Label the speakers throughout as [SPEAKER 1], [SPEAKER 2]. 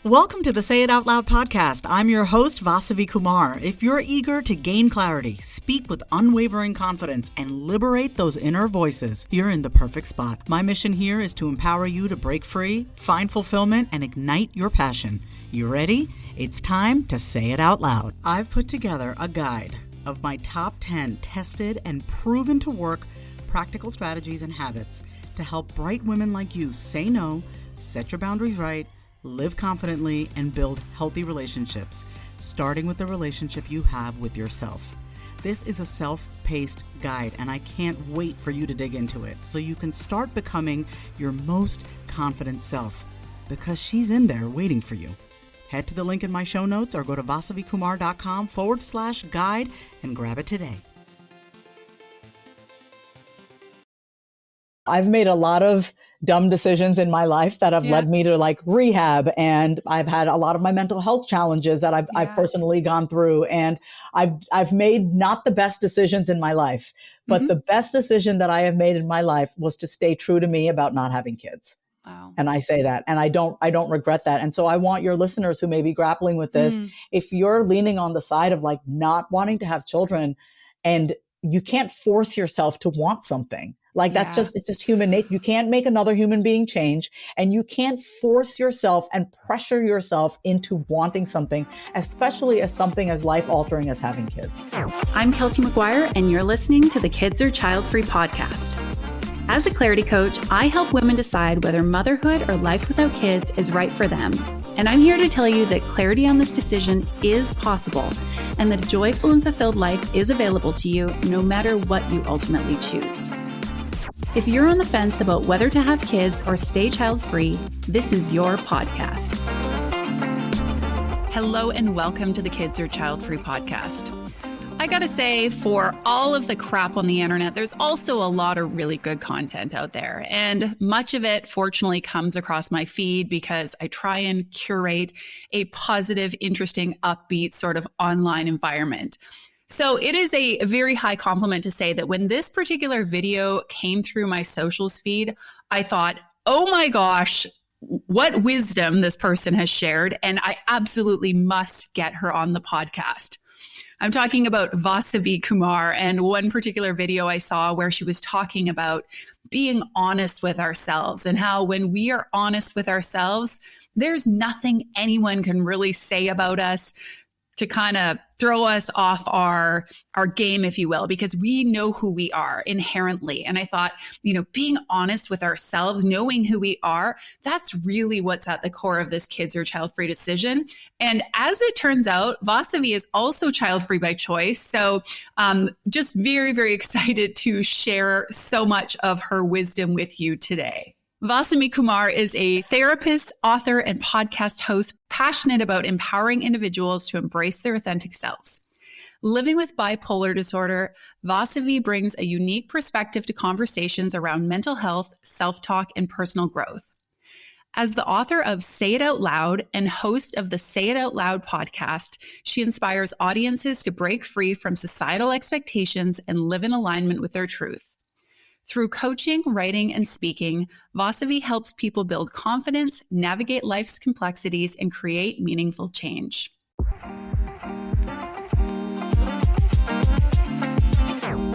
[SPEAKER 1] Welcome to the Say It Out Loud podcast. I'm your host, Vasavi Kumar. If you're eager to gain clarity, speak with unwavering confidence, and liberate those inner voices, you're in the perfect spot. My mission here is to empower you to break free, find fulfillment, and ignite your passion. You ready? It's time to say it out loud. I've put together a guide of my top 10 tested and proven to work practical strategies and habits to help bright women like you say no, set your boundaries right, live confidently, and build healthy relationships, starting with the relationship you have with yourself. This is a self-paced guide, and I can't wait for you to dig into it so you can start becoming your most confident self, because she's in there waiting for you. Head to the link in my show notes or go to vasavikumar.com/guide and grab it today.
[SPEAKER 2] I've made a lot of dumb decisions in my life that have led me to rehab. And I've had a lot of my mental health challenges that I've personally gone through. And I've made not the best decisions in my life, but the best decision that I have made in my life was to stay true to me about not having kids.
[SPEAKER 3] Wow.
[SPEAKER 2] And I say that, and I don't regret that. And so I want your listeners who may be grappling with this, if you're leaning on the side of not wanting to have children, and you can't force yourself to want something. It's just human nature. You can't make another human being change, and you can't force yourself and pressure yourself into wanting something, especially as something as life-altering as having kids.
[SPEAKER 3] I'm Kelty McGuire, and you're listening to the Kids Are Child-Free podcast. As a clarity coach, I help women decide whether motherhood or life without kids is right for them. And I'm here to tell you that clarity on this decision is possible, and that a joyful and fulfilled life is available to you no matter what you ultimately choose. If you're on the fence about whether to have kids or stay child-free, this is your podcast. Hello and welcome to the Kids Are Child-Free podcast. I gotta say, for all of the crap on the internet, there's also a lot of really good content out there. And much of it, fortunately, comes across my feed because I try and curate a positive, interesting, upbeat sort of online environment. So it is a very high compliment to say that when this particular video came through my socials feed, I thought, oh my gosh, what wisdom this person has shared. And I absolutely must get her on the podcast. I'm talking about Vasavi Kumar, and one particular video I saw where she was talking about being honest with ourselves and how when we are honest with ourselves, there's nothing anyone can really say about us to kind of throw us off our game, if you will, because we know who we are inherently. And I thought, being honest with ourselves, knowing who we are, that's really what's at the core of this kids or child-free decision. And as it turns out, Vasavi is also child-free by choice. So just very, very excited to share so much of her wisdom with you today. Vasavi Kumar is a therapist, author, and podcast host passionate about empowering individuals to embrace their authentic selves. Living with bipolar disorder, Vasavi brings a unique perspective to conversations around mental health, self-talk, and personal growth. As the author of Say It Out Loud and host of the Say It Out Loud podcast, she inspires audiences to break free from societal expectations and live in alignment with their truth. Through coaching, writing, and speaking, Vasavi helps people build confidence, navigate life's complexities, and create meaningful change.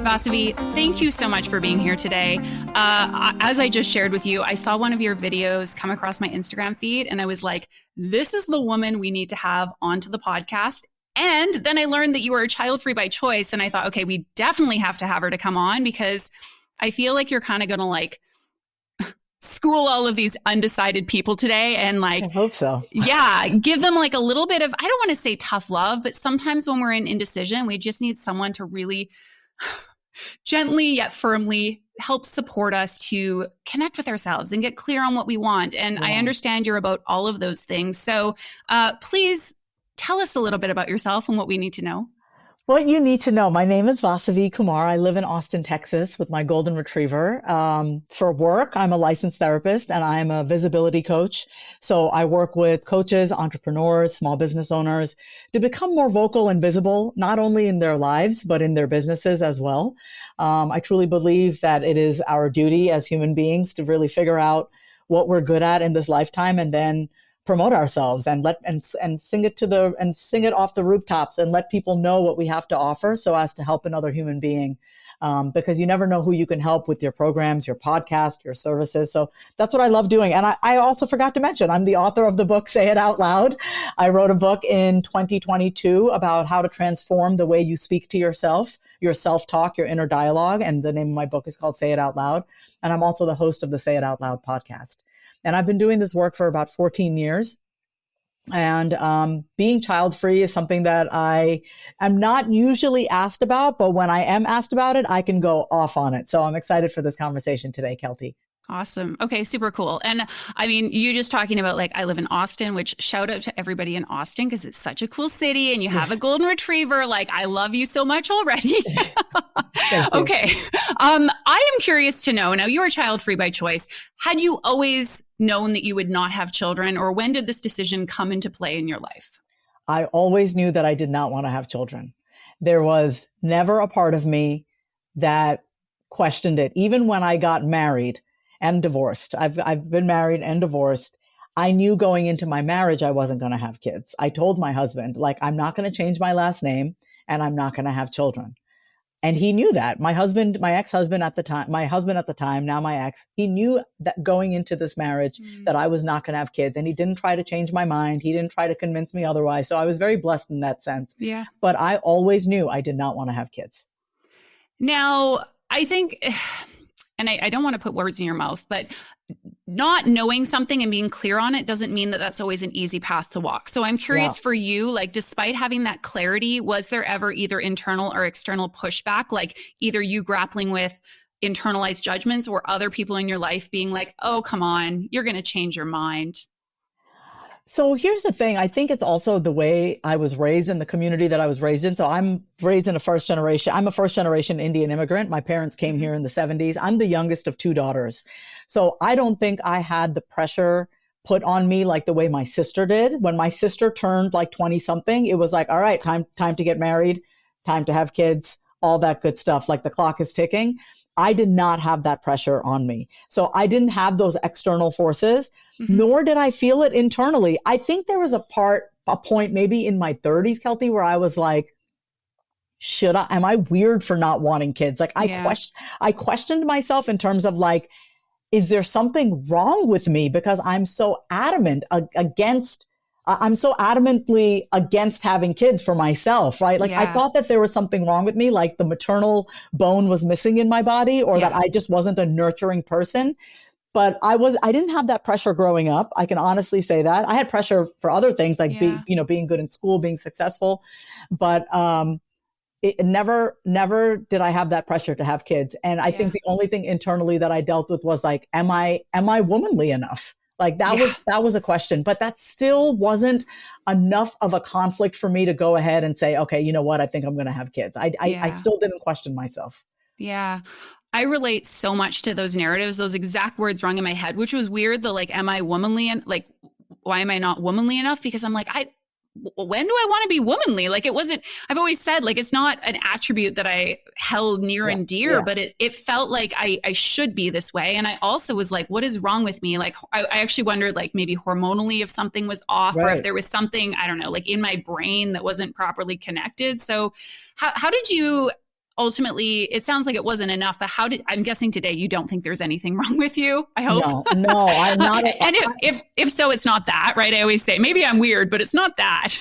[SPEAKER 3] Vasavi, thank you so much for being here today. As I just shared with you, I saw one of your videos come across my Instagram feed, and I was like, this is the woman we need to have onto the podcast. And then I learned that you were child-free by choice, and I thought, okay, we definitely have to have her to come on because I feel like you're kind of going to school all of these undecided people today and
[SPEAKER 2] I hope so.
[SPEAKER 3] Give them a little bit of, I don't want to say tough love, but sometimes when we're in indecision, we just need someone to really gently yet firmly help support us to connect with ourselves and get clear on what we want. And I understand you're about all of those things. So please tell us a little bit about yourself and what we need to know.
[SPEAKER 2] What you need to know, my name is Vasavi Kumar. I live in Austin, Texas with my golden retriever. For work, I'm a licensed therapist and I'm a visibility coach. So I work with coaches, entrepreneurs, small business owners to become more vocal and visible, not only in their lives, but in their businesses as well. I truly believe that it is our duty as human beings to really figure out what we're good at in this lifetime and then promote ourselves and sing it off the rooftops and let people know what we have to offer so as to help another human being. Because you never know who you can help with your programs, your podcast, your services. So that's what I love doing. And I also forgot to mention, I'm the author of the book, Say It Out Loud. I wrote a book in 2022 about how to transform the way you speak to yourself, your self-talk, your inner dialogue. And the name of my book is called Say It Out Loud. And I'm also the host of the Say It Out Loud podcast. And I've been doing this work for about 14 years. And being child-free is something that I am not usually asked about, but when I am asked about it, I can go off on it. So I'm excited for this conversation today, Kelty.
[SPEAKER 3] Awesome. Okay, super cool. And I mean, you just talking about like, I live in Austin, which shout out to everybody in Austin because it's such a cool city and you have a golden retriever. Like, I love you so much already. Okay. I am curious to know, now you are child-free by choice. Had you always known that you would not have children, or when did this decision come into play in your life?
[SPEAKER 2] I always knew that I did not want to have children. There was never a part of me that questioned it. Even when I got married and divorced, I've been married and divorced. I knew going into my marriage, I wasn't going to have kids. I told my husband, like, I'm not going to change my last name and I'm not going to have children. And he knew that. My husband at the time, now my ex, he knew that going into this marriage that I was not going to have kids. And he didn't try to change my mind. He didn't try to convince me otherwise. So I was very blessed in that sense.
[SPEAKER 3] Yeah.
[SPEAKER 2] But I always knew I did not want to have kids.
[SPEAKER 3] Now, I think, and I don't want to put words in your mouth, but not knowing something and being clear on it doesn't mean that that's always an easy path to walk. So I'm curious for you, like, despite having that clarity, was there ever either internal or external pushback, like either you grappling with internalized judgments or other people in your life being like, oh, come on, you're going to change your mind?
[SPEAKER 2] So here's the thing. I think it's also the way I was raised in the community that I was raised in. So I'm raised in I'm a first generation Indian immigrant. My parents came here in the 70s. I'm the youngest of two daughters. So I don't think I had the pressure put on me like the way my sister did. When my sister turned like 20 something, it was like, all right, time to get married, time to have kids, all that good stuff. Like the clock is ticking. I did not have that pressure on me. So I didn't have those external forces, nor did I feel it internally. I think there was a point maybe in my 30s, Kelty, where I was like, am I weird for not wanting kids? Like I questioned myself in terms of like, is there something wrong with me? Because I'm so adamantly against having kids for myself, right? Like I thought that there was something wrong with me, like the maternal bone was missing in my body, or that I just wasn't a nurturing person. But I didn't have that pressure growing up. I can honestly say that. I had pressure for other things like being good in school, being successful, but it never did I have that pressure to have kids. And I think the only thing internally that I dealt with was like, am I womanly enough? Like that was a question, but that still wasn't enough of a conflict for me to go ahead and say, okay, you know what? I think I'm going to have kids. I still didn't question myself.
[SPEAKER 3] Yeah. I relate so much to those narratives, those exact words rung in my head, which was weird. The like, am I womanly? And like, why am I not womanly enough? Because I'm like, when do I want to be womanly? Like I've always said, like, it's not an attribute that I held near and dear, but it felt like I should be this way. And I also was like, what is wrong with me? Like, I actually wondered like maybe hormonally if something was off or if there was something, I don't know, like in my brain that wasn't properly connected. So how did you ultimately, it sounds like it wasn't enough, but I'm guessing today you don't think there's anything wrong with you, I hope.
[SPEAKER 2] No, I'm not.
[SPEAKER 3] And if so, it's not that, right? I always say, maybe I'm weird, but it's not that.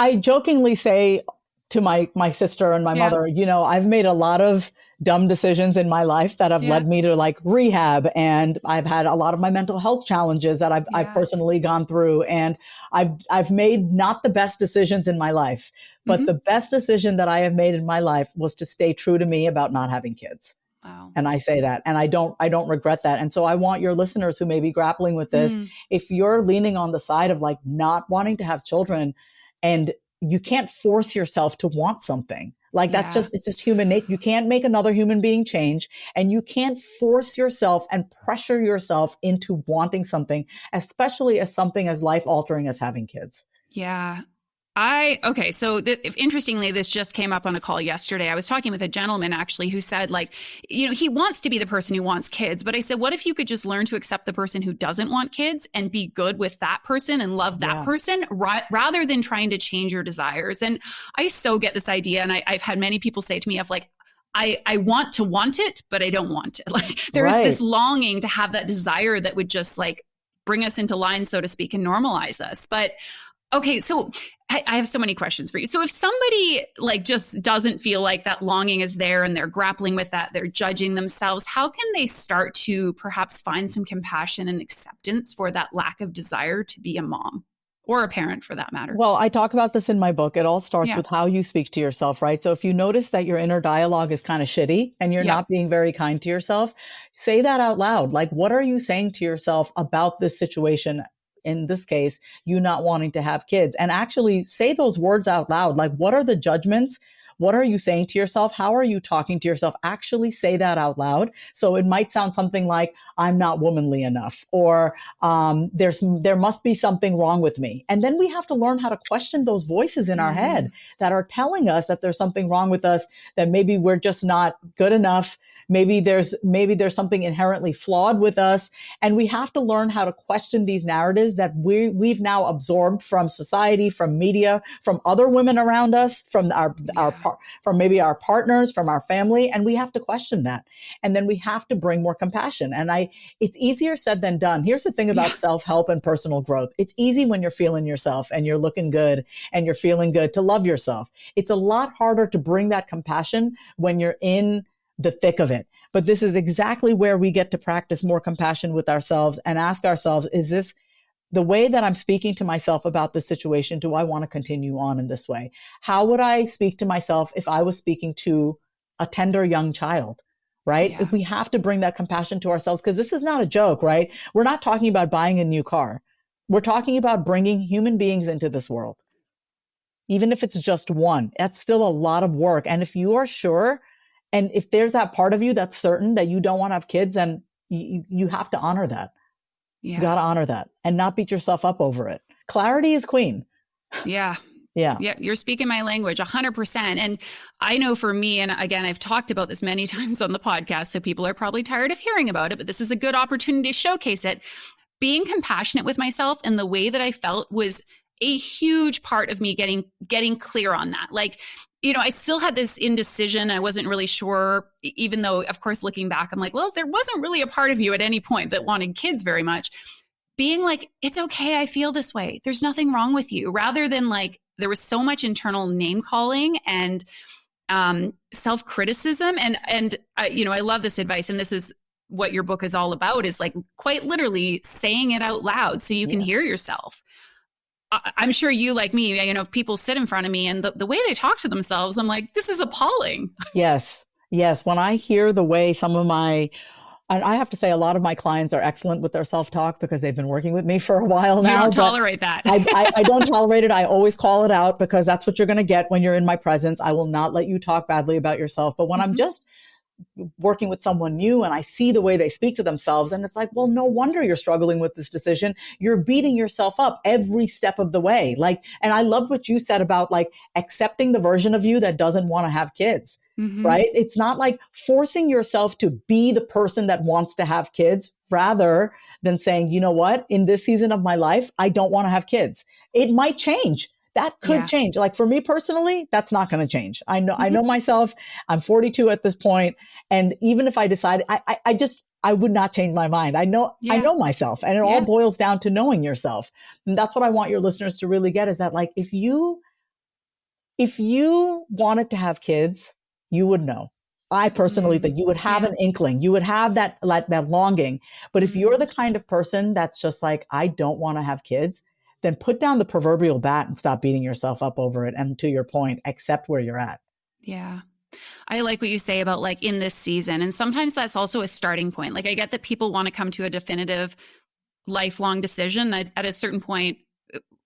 [SPEAKER 2] I jokingly say to my sister and my mother, you know, I've made a lot of dumb decisions in my life that have led me to like rehab. And I've had a lot of my mental health challenges that I've personally gone through. And I've made not the best decisions in my life, but the best decision that I have made in my life was to stay true to me about not having kids.
[SPEAKER 3] Wow.
[SPEAKER 2] And I say that, and I don't regret that. And so I want your listeners who may be grappling with this, if you're leaning on the side of like not wanting to have children, and you can't force yourself to want something. Like it's just human nature. You can't make another human being change, and you can't force yourself and pressure yourself into wanting something, especially as something as life altering as having kids.
[SPEAKER 3] Yeah. Okay. So if interestingly, this just came up on a call yesterday. I was talking with a gentleman actually who said like, he wants to be the person who wants kids. But I said, what if you could just learn to accept the person who doesn't want kids and be good with that person and love that person rather than trying to change your desires? And I so get this idea. And I've had many people say to me, I want to want it, but I don't want it. Like there's this longing to have that desire that would just like bring us into line, so to speak, and normalize us. But okay, so I have so many questions for you. So if somebody like just doesn't feel like that longing is there and they're grappling with that, they're judging themselves, how can they start to perhaps find some compassion and acceptance for that lack of desire to be a mom or a parent for that matter?
[SPEAKER 2] Well, I talk about this in my book. It all starts with how you speak to yourself, right? So if you notice that your inner dialogue is kind of shitty and you're not being very kind to yourself, say that out loud. Like, what are you saying to yourself about this situation? In this case, you not wanting to have kids, and actually say those words out loud. Like, what are the judgments? What are you saying to yourself? How are you talking to yourself? Actually say that out loud. So it might sound something like, I'm not womanly enough, or there must be something wrong with me. And then we have to learn how to question those voices in our head that are telling us that there's something wrong with us, that maybe we're just not good enough. Maybe there's something inherently flawed with us. And we have to learn how to question these narratives that we've now absorbed from society, from media, from other women around us, from from maybe our partners, from our family. And we have to question that. And then we have to bring more compassion. And it's easier said than done. Here's the thing about self-help and personal growth. It's easy when you're feeling yourself and you're looking good and you're feeling good to love yourself. It's a lot harder to bring that compassion when you're in the thick of it. But this is exactly where we get to practice more compassion with ourselves and ask ourselves, is this the way that I'm speaking to myself about this situation? Do I want to continue on in this way? How would I speak to myself if I was speaking to a tender young child? Right? If we have to bring that compassion to ourselves, because this is not a joke, right? We're not talking about buying a new car. We're talking about bringing human beings into this world. Even if it's just one, that's still a lot of work. And if you are sure, and if there's that part of you that's certain that you don't want to have kids, then you have to honor that. You got to honor that and not beat yourself up over it. Clarity is queen.
[SPEAKER 3] Yeah.
[SPEAKER 2] Yeah.
[SPEAKER 3] You're speaking my language 100%. And I know for me, and again, I've talked about this many times on the podcast, so people are probably tired of hearing about it, but this is a good opportunity to showcase it. Being compassionate with myself and the way that I felt was a huge part of me getting clear on that. Like, I still had this indecision. I wasn't really sure, even though, of course, looking back, I'm like, well, there wasn't really a part of you at any point that wanted kids very much. Being like, it's okay, I feel this way. There's nothing wrong with you. Rather than like, there was so much internal name calling and self-criticism. And I love this advice. And this is what your book is all about, is like quite literally saying it out loud so you can hear yourself. I'm sure you, like me, if people sit in front of me and the way they talk to themselves, I'm like, this is appalling.
[SPEAKER 2] Yes. When I hear the way and I have to say a lot of my clients are excellent with their self-talk because they've been working with me for a while now.
[SPEAKER 3] You don't tolerate that.
[SPEAKER 2] I don't tolerate it. I always call it out because that's what you're going to get when you're in my presence. I will not let you talk badly about yourself. But when I'm just working with someone new and I see the way they speak to themselves, and it's like, well, no wonder you're struggling with this decision. You're beating yourself up every step of the way. Like, and I love what you said about like accepting the version of you that doesn't want to have kids, right? It's not like forcing yourself to be the person that wants to have kids, rather than saying, you know what, in this season of my life, I don't want to have kids. It might change. That could change. Like for me personally, that's not going to change. I know myself. I'm 42 at this point. And even if I decided, I would not change my mind. I know myself, and it all boils down to knowing yourself. And that's what I want your listeners to really get, is that like, if you wanted to have kids, you would know. I personally think you would have an inkling, you would have that longing. But if you're the kind of person that's just like, I don't want to have kids, then put down the proverbial bat and stop beating yourself up over it. And to your point, accept where you're at. Yeah.
[SPEAKER 3] I like what you say about like in this season. And sometimes that's also a starting point. Like I get that people want to come to a definitive lifelong decision. At a certain point,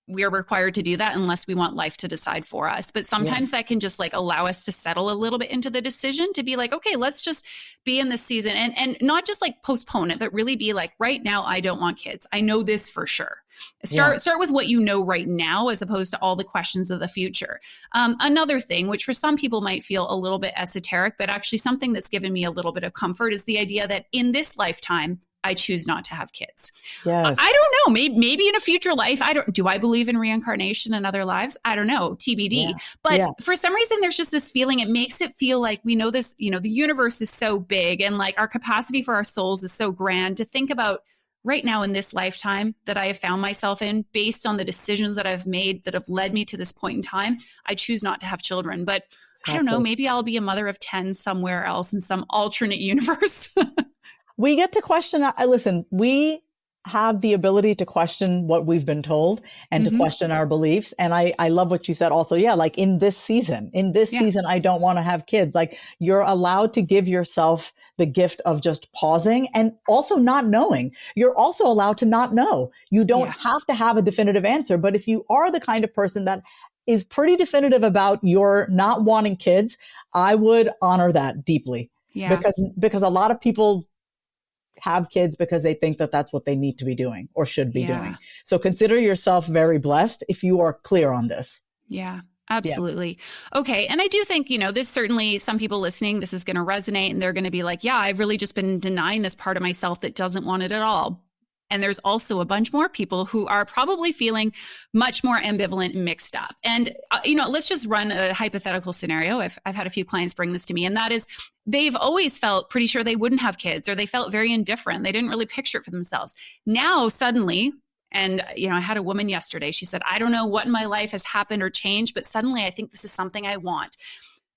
[SPEAKER 3] we're required to do that unless we want life to decide for us. But sometimes that can just like allow us to settle a little bit into the decision to be like, okay, let's just be in this season and not just like postpone it, but really be like, right now, I don't want kids. I know this for sure. Start with what you know right now, as opposed to all the questions of the future. Another thing, which for some people might feel a little bit esoteric, but actually something that's given me a little bit of comfort, is the idea that in this lifetime, I choose not to have kids.
[SPEAKER 2] Yes.
[SPEAKER 3] I don't know. Maybe in a future life, do I believe in reincarnation and other lives? I don't know, TBD. But for some reason, there's just this feeling, it makes it feel like we know this, the universe is so big and like our capacity for our souls is so grand to think about right now in this lifetime that I have found myself in, based on the decisions that I've made that have led me to this point in time. I choose not to have children, but I don't know, maybe I'll be a mother of 10 somewhere else in some alternate universe.
[SPEAKER 2] We get to question, listen, we have the ability to question what we've been told and to question our beliefs. And I love what you said also. Yeah, like in this season, I don't want to have kids. Like, you're allowed to give yourself the gift of just pausing and also not knowing. You're also allowed to not know. You don't have to have a definitive answer. But if you are the kind of person that is pretty definitive about your not wanting kids, I would honor that deeply. Yeah. Because a lot of people have kids because they think that that's what they need to be doing or should be doing. So consider yourself very blessed if you are clear on this.
[SPEAKER 3] Yeah, absolutely. Yeah. Okay. And I do think, this certainly, some people listening, this is going to resonate and they're going to be like, yeah, I've really just been denying this part of myself that doesn't want it at all. And there's also a bunch more people who are probably feeling much more ambivalent and mixed up. And, let's just run a hypothetical scenario. I've had a few clients bring this to me, and that is, they've always felt pretty sure they wouldn't have kids, or they felt very indifferent. They didn't really picture it for themselves. Now, suddenly, and, I had a woman yesterday, she said, I don't know what in my life has happened or changed, but suddenly I think this is something I want.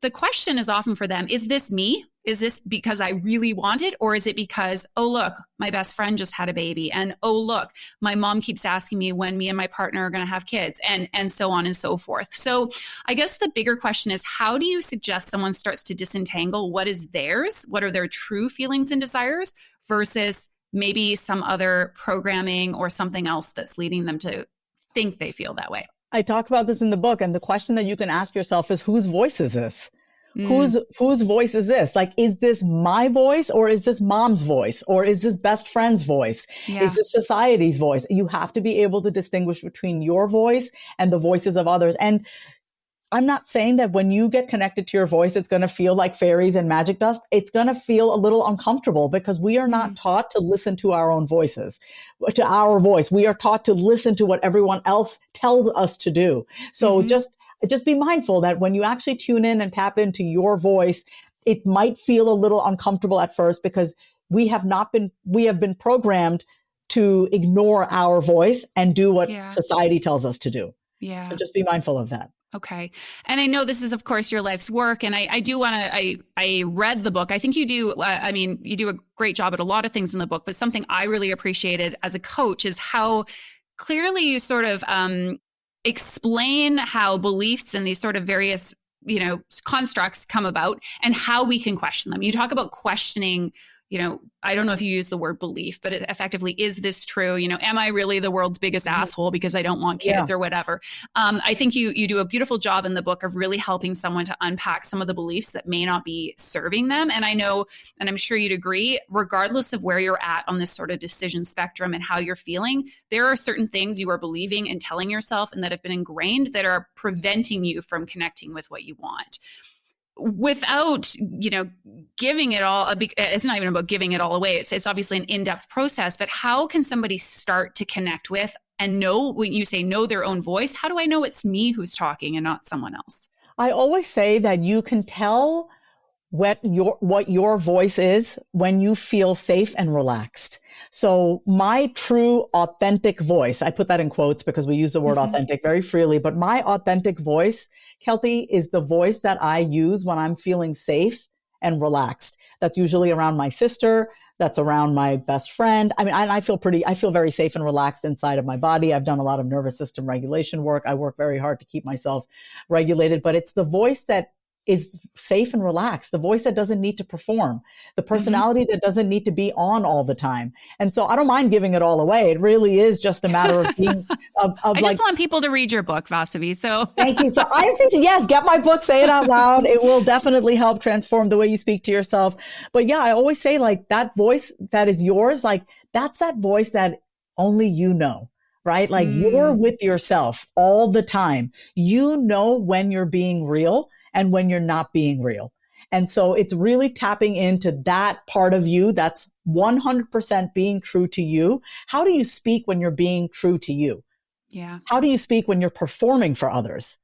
[SPEAKER 3] The question is often for them, is this me? Is this because I really want it? Or is it because, oh, look, my best friend just had a baby. And oh, look, my mom keeps asking me when me and my partner are going to have kids, and so on and so forth. So I guess the bigger question is, how do you suggest someone starts to disentangle what is theirs? What are their true feelings and desires versus maybe some other programming or something else that's leading them to think they feel that way?
[SPEAKER 2] I talk about this in the book. And the question that you can ask yourself is, whose voice is this? Whose voice is this? Like, is this my voice, or is this mom's voice, or is this best friend's voice? Yeah. Is this society's voice? You have to be able to distinguish between your voice and the voices of others. And I'm not saying that when you get connected to your voice, it's going to feel like fairies and magic dust. It's going to feel a little uncomfortable because we are not taught to listen to our own voices, to our voice. We are taught to listen to what everyone else tells us to do. So just be mindful that when you actually tune in and tap into your voice, it might feel a little uncomfortable at first because we have been programmed to ignore our voice and do what society tells us to do. Yeah. So just be mindful of that.
[SPEAKER 3] Okay. And I know this is, of course, your life's work. And I do want to, I read the book. I think you do, you do a great job at a lot of things in the book, but something I really appreciated as a coach is how clearly you sort of explain how beliefs and these sort of various, constructs come about and how we can question them. You talk about questioning, I don't know if you use the word belief, but it effectively, is this true? Am I really the world's biggest asshole because I don't want kids or whatever? I think you do a beautiful job in the book of really helping someone to unpack some of the beliefs that may not be serving them. And I know, and I'm sure you'd agree, regardless of where you're at on this sort of decision spectrum and how you're feeling, there are certain things you are believing and telling yourself and that have been ingrained that are preventing you from connecting with what you want. Without, giving it all, it's not even about giving it all away. It's obviously an in-depth process, but how can somebody start to connect with and know, when you say know their own voice, how do I know it's me who's talking and not someone else?
[SPEAKER 2] I always say that you can tell what your voice is when you feel safe and relaxed. So my true authentic voice, I put that in quotes because we use the word authentic very freely, but my authentic voice, Kelty, is the voice that I use when I'm feeling safe and relaxed. That's usually around my sister. That's around my best friend. I feel very safe and relaxed inside of my body. I've done a lot of nervous system regulation work. I work very hard to keep myself regulated, but it's the voice that is safe and relaxed, the voice that doesn't need to perform, the personality that doesn't need to be on all the time. And so I don't mind giving it all away. It really is just a matter of being,
[SPEAKER 3] I just want people to read your book, Vasavi. So
[SPEAKER 2] thank you. So I appreciate, yes, get my book, say it out loud. It will definitely help transform the way you speak to yourself. But yeah, I always say like that voice that is yours, like that's that voice that only you know, right? Like you're with yourself all the time. You know when you're being real and when you're not being real. And so it's really tapping into that part of you that's 100% being true to you. How do you speak when you're being true to you?
[SPEAKER 3] Yeah.
[SPEAKER 2] How do you speak when you're performing for others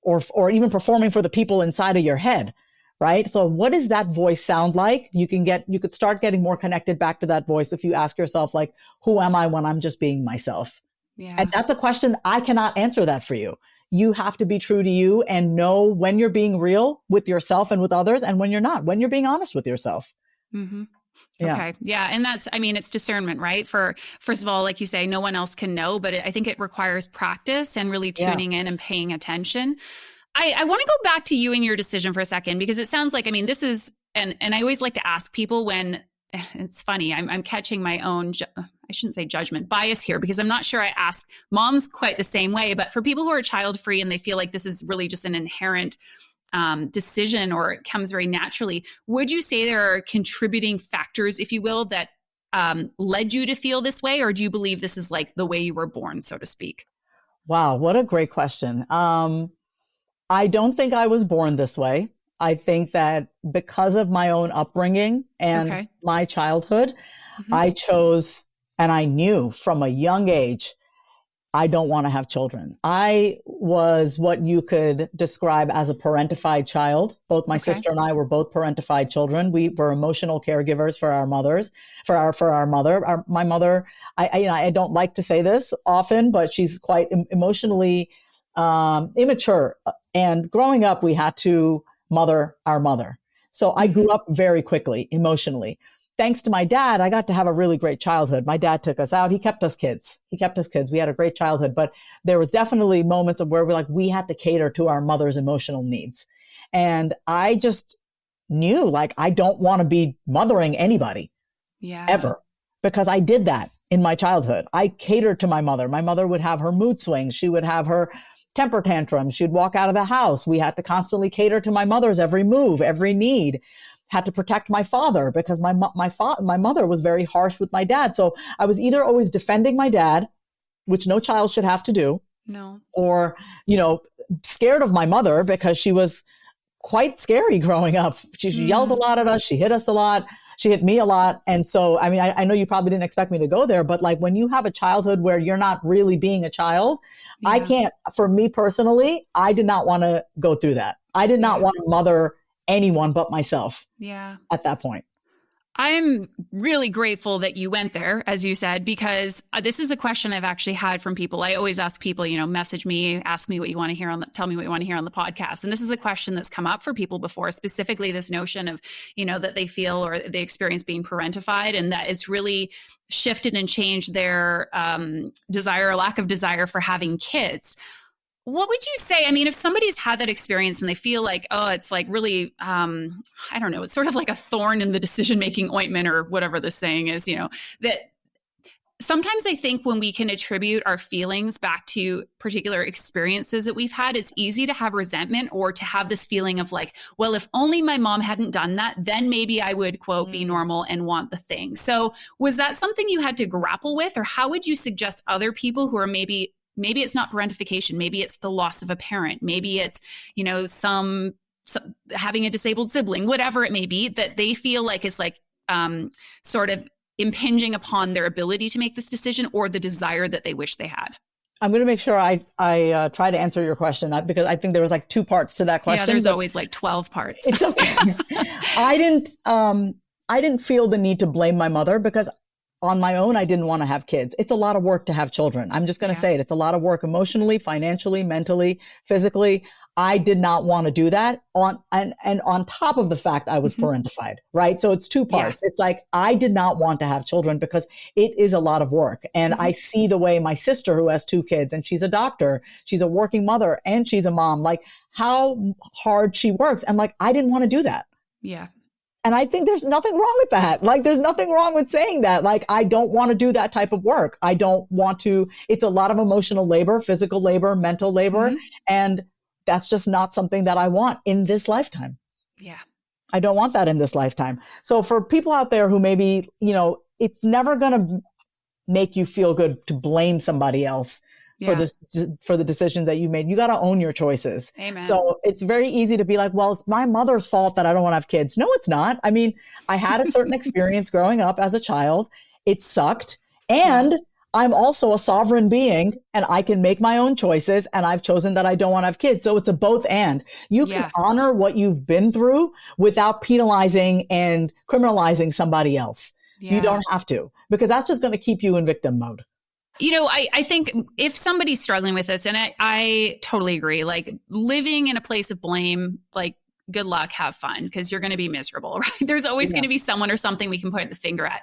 [SPEAKER 2] or even performing for the people inside of your head? Right? So what does that voice sound like? You could start getting more connected back to that voice if you ask yourself, like, who am I when I'm just being myself?
[SPEAKER 3] Yeah.
[SPEAKER 2] And that's a question. I cannot answer that for you. You have to be true to you and know when you're being real with yourself and with others and when you're not, when you're being honest with yourself.
[SPEAKER 3] Mm-hmm.
[SPEAKER 2] Yeah.
[SPEAKER 3] Okay. Yeah. And that's, I mean, it's discernment, right? First of all, like you say, no one else can know, but I think it requires practice and really tuning in and paying attention. I want to go back to you and your decision for a second, because it sounds like, I mean, this is, and I always like to ask people when, it's funny, I'm catching my own, I shouldn't say judgment, bias here, because I'm not sure I ask moms quite the same way, but for people who are child free and they feel like this is really just an inherent decision or it comes very naturally, would you say there are contributing factors, if you will, that led you to feel this way? Or do you believe this is like the way you were born, so to speak?
[SPEAKER 2] Wow. What a great question. I don't think I was born this way. I think that because of my own upbringing and my childhood, I chose, and I knew from a young age, I don't want to have children. I was what you could describe as a parentified child. Both my sister and I were both parentified children. We were emotional caregivers for our mothers, for our mother. My mother, I don't like to say this often, but she's quite emotionally immature. And growing up, we had to mother our mother. So I grew up very quickly emotionally. Thanks to my dad, I got to have a really great childhood. My dad took us out. He kept us kids. We had a great childhood, but there was definitely moments of where we had to cater to our mother's emotional needs. And I just knew, like, I don't want to be mothering anybody ever, because I did that in my childhood. I catered to my mother. My mother would have her mood swings. She would have her temper tantrums. She'd walk out of the house. We had to constantly cater to my mother's every move, every need. Had to protect my father because my mother was very harsh with my dad. So I was either always defending my dad, which no child should have to do, or, scared of my mother because she was quite scary growing up. She yelled a lot at us. She hit us a lot. She hit me a lot. And so, I mean, I know you probably didn't expect me to go there, but like when you have a childhood where you're not really being a child, I can't, for me personally, I did not want to go through that. I did not want to mother anyone but myself at that point.
[SPEAKER 3] I'm really grateful that you went there, as you said, because this is a question I've actually had from people. I always ask people, message me, ask me what you want to hear tell me what you want to hear on the podcast. And this is a question that's come up for people before, specifically this notion of, that they feel or they experience being parentified, and that it's really shifted and changed their desire or lack of desire for having kids. What would you say? I mean, if somebody's had that experience and they feel like, oh, it's like really, I don't know, it's sort of like a thorn in the decision-making ointment or whatever the saying is, that sometimes I think when we can attribute our feelings back to particular experiences that we've had, it's easy to have resentment or to have this feeling of like, well, if only my mom hadn't done that, then maybe I would, quote, be normal and want the thing. So was that something you had to grapple with, or how would you suggest other people who are maybe it's not parentification, maybe it's the loss of a parent, maybe it's, some having a disabled sibling, whatever it may be, that they feel like is like sort of impinging upon their ability to make this decision or the desire that they wish they had?
[SPEAKER 2] I'm going to make sure I try to answer your question, because I think there was like two parts to that question.
[SPEAKER 3] Yeah, there's always like 12 parts.
[SPEAKER 2] It's okay. I didn't feel the need to blame my mother because on my own, I didn't want to have kids. It's a lot of work to have children. I'm just going to say it. It's a lot of work emotionally, financially, mentally, physically. I did not want to do that and on top of the fact I was parentified, right? So it's two parts. Yeah. It's like, I did not want to have children because it is a lot of work. And I see the way my sister, who has 2 kids, and she's a doctor, she's a working mother, and she's a mom, like how hard she works. And like, I didn't want to do that.
[SPEAKER 3] Yeah.
[SPEAKER 2] And I think there's nothing wrong with that. Like, there's nothing wrong with saying that. Like, I don't want to do that type of work. I don't want to, it's a lot of emotional labor, physical labor, mental labor. And that's just not something that I want in this lifetime.
[SPEAKER 3] Yeah.
[SPEAKER 2] I don't want that in this lifetime. So for people out there who maybe, it's never going to make you feel good to blame somebody else for the decisions that you made. You got to own your choices.
[SPEAKER 3] Amen.
[SPEAKER 2] So it's very easy to be like, well, it's my mother's fault that I don't want to have kids. No, it's not. I mean, I had a certain experience growing up as a child. It sucked. And I'm also a sovereign being and I can make my own choices, and I've chosen that I don't want to have kids. So it's a both and. You can honor what you've been through without penalizing and criminalizing somebody else. You don't have to, because that's just going to keep you in victim mode.
[SPEAKER 3] I think if somebody's struggling with this, and I totally agree, like living in a place of blame, like good luck, have fun, because you're going to be miserable, right? There's always going to be someone or something we can point the finger at.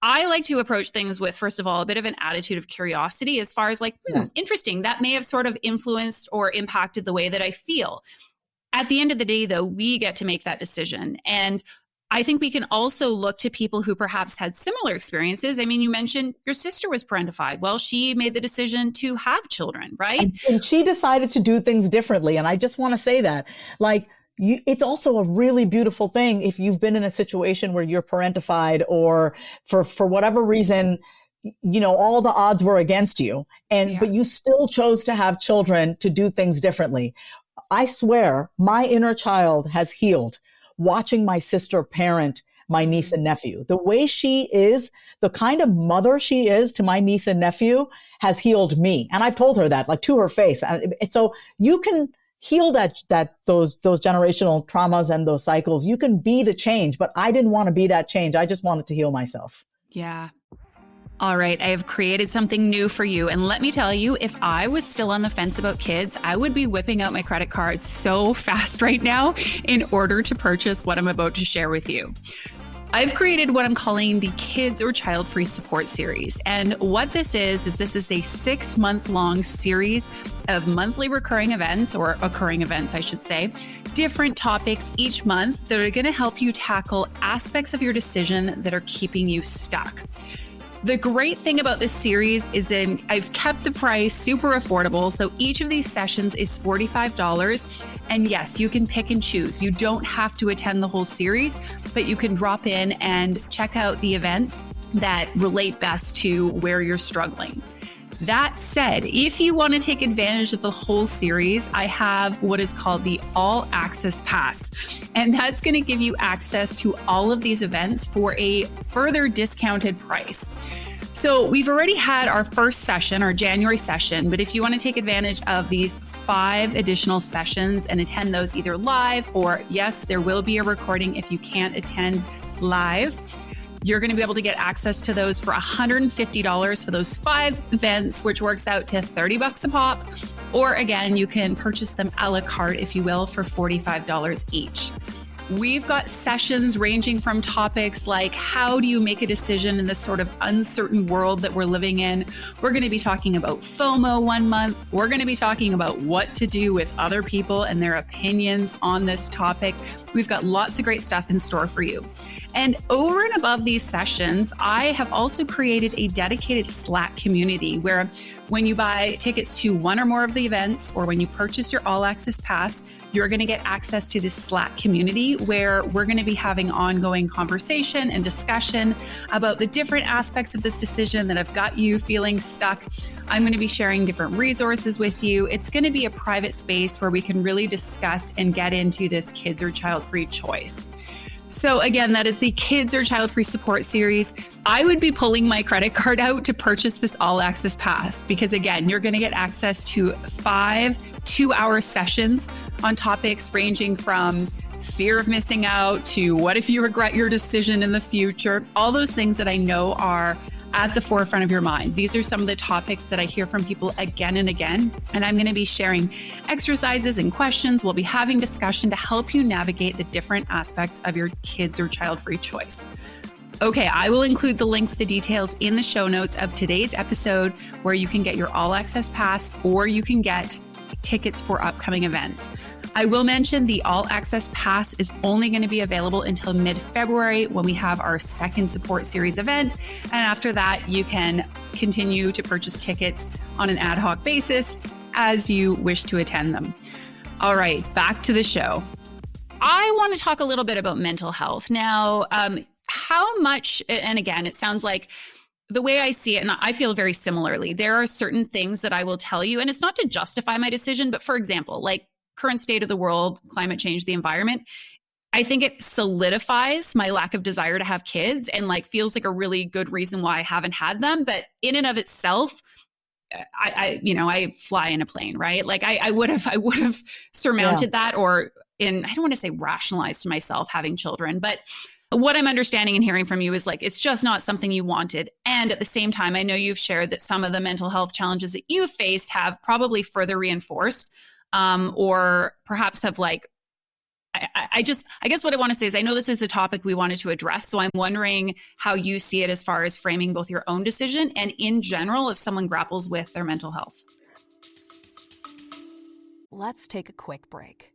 [SPEAKER 3] I like to approach things with, first of all, a bit of an attitude of curiosity as far as like, interesting, that may have sort of influenced or impacted the way that I feel. At the end of the day, though, we get to make that decision. And I think we can also look to people who perhaps had similar experiences. I mean, you mentioned your sister was parentified. Well, she made the decision to have children, right?
[SPEAKER 2] And she decided to do things differently. And I just want to say that, like, it's also a really beautiful thing if you've been in a situation where you're parentified or for whatever reason, all the odds were against you, but you still chose to have children to do things differently. I swear my inner child has healed watching my sister parent my niece and nephew. The way she is, the kind of mother she is to my niece and nephew has healed me. And I've told her that, like, to her face. So you can heal those generational traumas and those cycles. You can be the change, but I didn't want to be that change. I just wanted to heal myself.
[SPEAKER 3] Yeah. All right, I have created something new for you. And let me tell you, if I was still on the fence about kids, I would be whipping out my credit card so fast right now in order to purchase what I'm about to share with you. I've created what I'm calling the Kids or Child Free Support Series. And what this is this is a 6-month-long series of monthly recurring events, or occurring events, I should say, different topics each month that are going to help you tackle aspects of your decision that are keeping you stuck. The great thing about this series is I've kept the price super affordable. So each of these sessions is $45. And yes, you can pick and choose. You don't have to attend the whole series, but you can drop in and check out the events that relate best to where you're struggling. That said, if you want to take advantage of the whole series, I have what is called the All Access Pass. And that's going to give you access to all of these events for a further discounted price. So we've already had our first session, our January session, but if you want to take advantage of these 5 additional sessions and attend those either live, or yes, there will be a recording if you can't attend live, you're going to be able to get access to those for $150 for those 5 events, which works out to $30 a pop. Or again, you can purchase them a la carte, if you will, for $45 each. We've got sessions ranging from topics like, how do you make a decision in this sort of uncertain world that we're living in? We're going to be talking about FOMO one month. We're going to be talking about what to do with other people and their opinions on this topic. We've got lots of great stuff in store for you. And over and above these sessions, I have also created a dedicated Slack community where when you buy tickets to one or more of the events, or when you purchase your All Access Pass, you're going to get access to this Slack community where we're going to be having ongoing conversation and discussion about the different aspects of this decision that have got you feeling stuck. I'm going to be sharing different resources with you. It's going to be a private space where we can really discuss and get into this kids or child-free choice. So again, that is the Kids or Child Free Support Series. I would be pulling my credit card out to purchase this All Access Pass because again, you're going to get access to 5 2-hour sessions on topics ranging from fear of missing out to what if you regret your decision in the future, all those things that I know are at the forefront of your mind. These are some of the topics that I hear from people again and again. And I'm going to be sharing exercises and questions. We'll be having discussion to help you navigate the different aspects of your kids or child-free choice. Okay, I will include the link with the details in the show notes of today's episode where you can get your all access pass or you can get tickets for upcoming events. I will mention the All Access Pass is only going to be available until mid-February when we have our second support series event. And after that, you can continue to purchase tickets on an ad hoc basis as you wish to attend them. All right, back to the show. I want to talk a little bit about mental health. Now, how much, and again, it sounds like the way I see it, and I feel very similarly, there are certain things that I will tell you, and it's not to justify my decision, but for example, like current state of the world, climate change, the environment, I think it solidifies my lack of desire to have kids and like feels like a really good reason why I haven't had them. But in and of itself, I fly in a plane, right? Like I would have surmounted that, or I don't want to say rationalized to myself having children, but what I'm understanding and hearing from you is like, it's just not something you wanted. And at the same time, I know you've shared that some of the mental health challenges that you've faced have probably further reinforced or perhaps have like, I guess what I want to say is I know this is a topic we wanted to address. So I'm wondering how you see it as far as framing both your own decision and in general, if someone grapples with their mental health.
[SPEAKER 4] Let's take a quick break.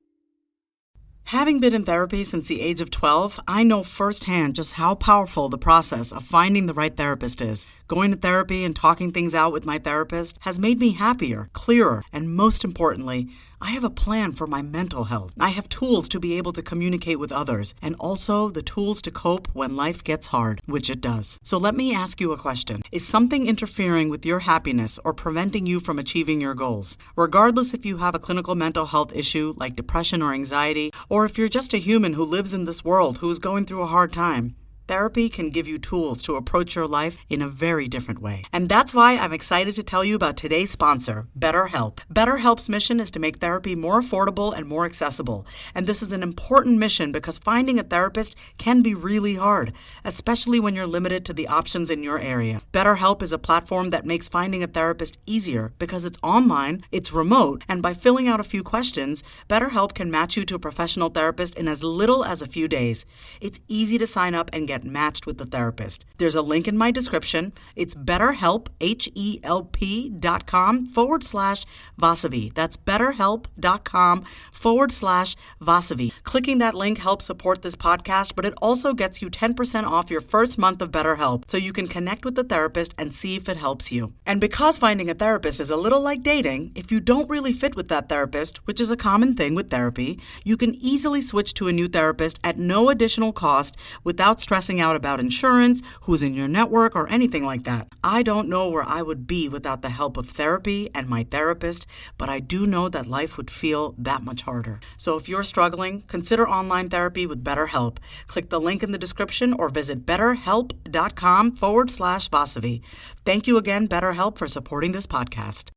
[SPEAKER 1] Having been in therapy since the age of 12, I know firsthand just how powerful the process of finding the right therapist is. Going to therapy and talking things out with my therapist has made me happier, clearer, and most importantly, I have a plan for my mental health. I have tools to be able to communicate with others and also the tools to cope when life gets hard, which it does. So let me ask you a question. Is something interfering with your happiness or preventing you from achieving your goals? Regardless if you have a clinical mental health issue like depression or anxiety, or if you're just a human who lives in this world who is going through a hard time, therapy can give you tools to approach your life in a very different way. And that's why I'm excited to tell you about today's sponsor, BetterHelp. BetterHelp's mission is to make therapy more affordable and more accessible. And this is an important mission because finding a therapist can be really hard, especially when you're limited to the options in your area. BetterHelp is a platform that makes finding a therapist easier because it's online, it's remote, and by filling out a few questions, BetterHelp can match you to a professional therapist in as little as a few days. It's easy to sign up and get matched with the therapist. There's a link in my description. It's BetterHelp, HELP.com/Vasavi. That's BetterHelp.com/Vasavi. Clicking that link helps support this podcast, but it also gets you 10% off your first month of BetterHelp, so you can connect with the therapist and see if it helps you. And because finding a therapist is a little like dating, if you don't really fit with that therapist, which is a common thing with therapy, you can easily switch to a new therapist at no additional cost without stressing out about insurance, who's in your network, or anything like that. I don't know where I would be without the help of therapy and my therapist, but I do know that life would feel that much harder. So if you're struggling, consider online therapy with BetterHelp. Click the link in the description or visit betterhelp.com/Vasavi. Thank you again, BetterHelp, for supporting this podcast.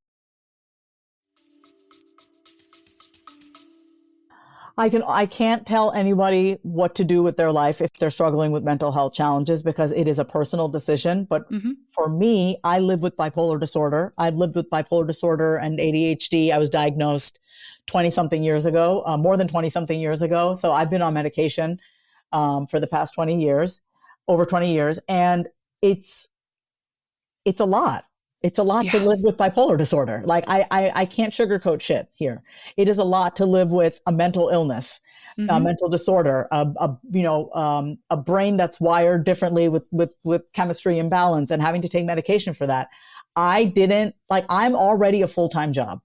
[SPEAKER 2] I can't tell anybody what to do with their life if they're struggling with mental health challenges because it is a personal decision. But for me, I live with bipolar disorder. I've lived with bipolar disorder and ADHD. I was diagnosed 20-something years ago, more than 20-something years ago. So I've been on medication for the past 20 years, over 20 years. And it's a lot. It's a lot to live with bipolar disorder. Like I can't sugarcoat shit here. It is a lot to live with a mental illness, a mental disorder, a brain that's wired differently with chemistry imbalance and having to take medication for that. I'm already a full-time job.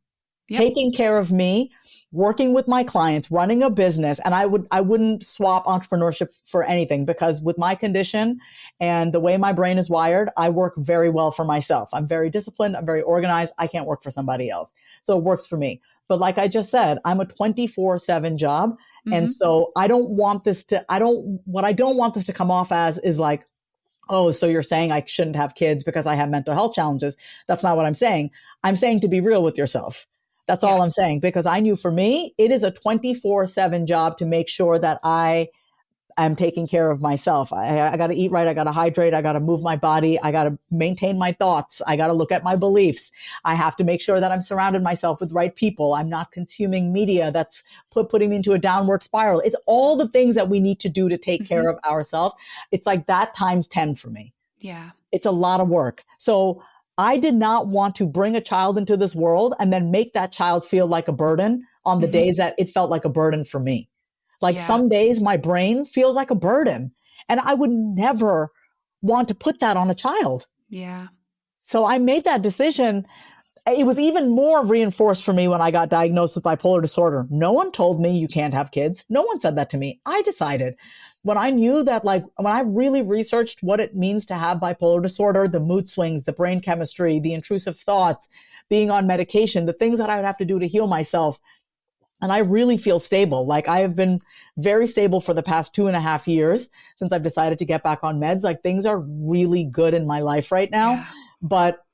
[SPEAKER 2] Yep. Taking care of me, working with my clients, running a business. And I wouldn't swap entrepreneurship for anything because with my condition and the way my brain is wired, I work very well for myself. I'm very disciplined. I'm very organized. I can't work for somebody else. So it works for me. But like I just said, I'm a 24/7 job. And so what I don't want this to come off as is like, oh, so you're saying I shouldn't have kids because I have mental health challenges. That's not what I'm saying. I'm saying to be real with yourself. That's all I'm saying, because I knew for me, it is a 24/7 job to make sure that I'm taking care of myself. I got to eat right. I got to hydrate. I got to move my body. I got to maintain my thoughts. I got to look at my beliefs. I have to make sure that I'm surrounded myself with right people. I'm not consuming media that's putting me into a downward spiral. It's all the things that we need to do to take care of ourselves. It's like that times 10 for me.
[SPEAKER 3] Yeah.
[SPEAKER 2] It's a lot of work. So I did not want to bring a child into this world and then make that child feel like a burden on the days that it felt like a burden for me. Like some days my brain feels like a burden, and I would never want to put that on a child.
[SPEAKER 3] Yeah.
[SPEAKER 2] So I made that decision. It was even more reinforced for me when I got diagnosed with bipolar disorder. No one told me you can't have kids. No one said that to me. I decided when I knew that, like, when I really researched what it means to have bipolar disorder, the mood swings, the brain chemistry, the intrusive thoughts, being on medication, the things that I would have to do to heal myself. And I really feel stable. Like, I have been very stable for the past 2.5 years since I've decided to get back on meds. Like, things are really good in my life right now.
[SPEAKER 3] Yeah.
[SPEAKER 2] But